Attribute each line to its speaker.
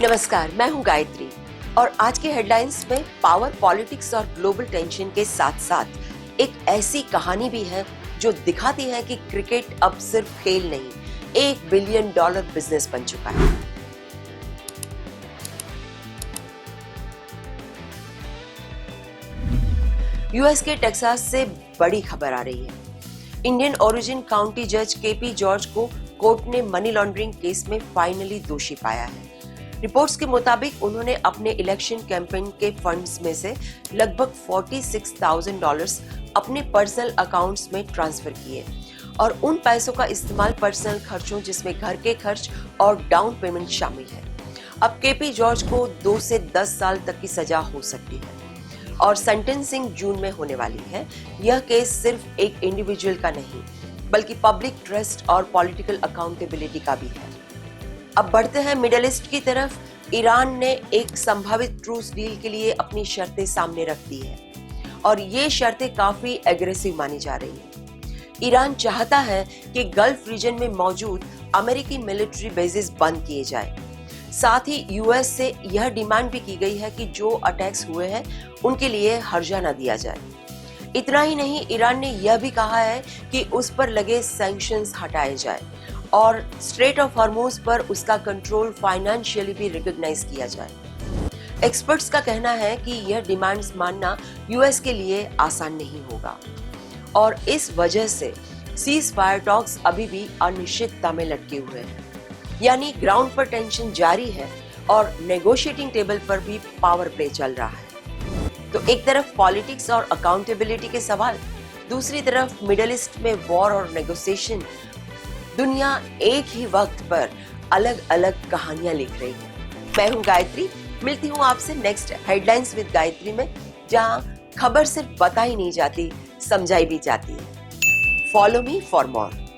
Speaker 1: नमस्कार, मैं हूं गायत्री और आज के हेडलाइंस में पावर, पॉलिटिक्स और ग्लोबल टेंशन के साथ साथ एक ऐसी कहानी भी है जो दिखाती है कि क्रिकेट अब सिर्फ खेल नहीं, $1 बिलियन बिजनेस बन चुका है। यूएस के टेक्सास से बड़ी खबर आ रही है। इंडियन ओरिजिन काउंटी जज केपी जॉर्ज को कोर्ट ने मनी लॉन्ड्रिंग केस में फाइनली दोषी पाया है। रिपोर्ट्स के मुताबिक उन्होंने अपने इलेक्शन कैंपेन के फंड्स में से लगभग $46,000 अपने पर्सनल अकाउंट्स में ट्रांसफर किए और उन पैसों का इस्तेमाल पर्सनल खर्चों जिसमें घर के खर्च और डाउन पेमेंट शामिल है। अब केपी जॉर्ज को 2 से 10 साल तक की सजा हो सकती है और सेंटेंसिंग जून में होने वाली है। यह केस सिर्फ एक इंडिविजुअल का नहीं बल्कि पब्लिक ट्रस्ट और पॉलिटिकल अकाउंटेबिलिटी का भी है। अब बढ़ते हैं मिडिल ईस्ट की तरफ। ईरान ने एक संभावित ट्रूस डील के लिए अपनी शर्तें सामने रख दी है और ये शर्तें काफी एग्रेसिव मानी जा रही है। ईरान चाहता है कि गल्फ रीजन में मौजूद अमेरिकी मिलिट्री बेसेस बंद किए जाए। साथ ही यूएस से यह डिमांड भी की गई है कि जो अटैक्स हुए हैं उनके लिए हर्जा न दिया जाए। इतना ही नहीं, ईरान ने यह भी कहा है कि उस पर लगे सैंक्शंस हटाए जाए और स्ट्रेट ऑफ हॉर्मुज पर उसका कंट्रोल फाइनेंशियली भी रिकॉग्नाइज किया जाए। एक्सपर्ट्स का कहना है कि यह डिमांड्स मानना यूएस के लिए आसान नहीं होगा और इस वजह से सीज फायर टॉक्स अभी भी अनिश्चितता में लटके हुए हैं। यानी ग्राउंड पर टेंशन जारी है और नेगोशिएटिंग टेबल पर भी पावर प्ले चल रहा है। तो एक तरफ पॉलिटिक्स और अकाउंटेबिलिटी के सवाल, दूसरी तरफ मिडिल ईस्ट में वॉर और नेगोशिएशन। दुनिया एक ही वक्त पर अलग अलग कहानियां लिख रही है। मैं हूं गायत्री, मिलती हूं आपसे नेक्स्ट हेडलाइंस विद गायत्री में, जहां खबर सिर्फ बताई नहीं जाती, समझाई भी जाती है। Follow me for more.